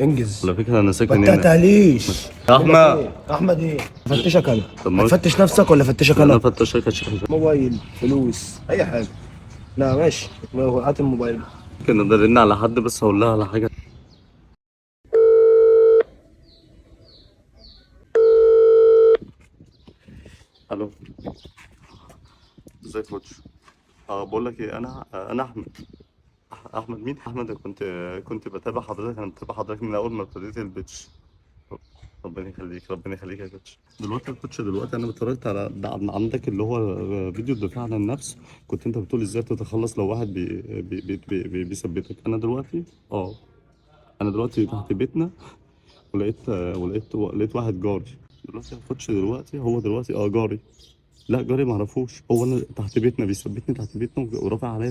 انجز. على فكره انا ساكن ما هنا. تقطعليش. احمد. احمد ايه؟ فتشك انا. طب ما- هتفتش نفسك ولا فتشك انا انا؟ فتشك عشان موبايل، فلوس، اي حاجه. لا ماشي، هات الموبايل. كنا ندرنا على حد، بس هقول لها على حاجه. الو. ازيك يا كوتش؟ بقول لك ايه، انا احمد. احمد مين؟ احمد، كنت بتابع حضرتك. انا بتابع حضرتك من اول ما ابتديت البيتش. ربنا يخليك، ربنا يخليك يا كوتش. دلوقتي يا كوتش، دلوقتي انا اتفرجت على عندك اللي هو فيديو الدفاع عن النفس. كنت انت بتقول ازاي تتخلص لو واحد بيثبتك. انا دلوقتي تحت بيتنا، ولقيت واحد جاري. دلوقتي يا كوتش، هو دلوقتي جاري. لا، جاري معرفوش. هو انا تحت بيتنا بيثبتني تحت بيتنا ورافع عليا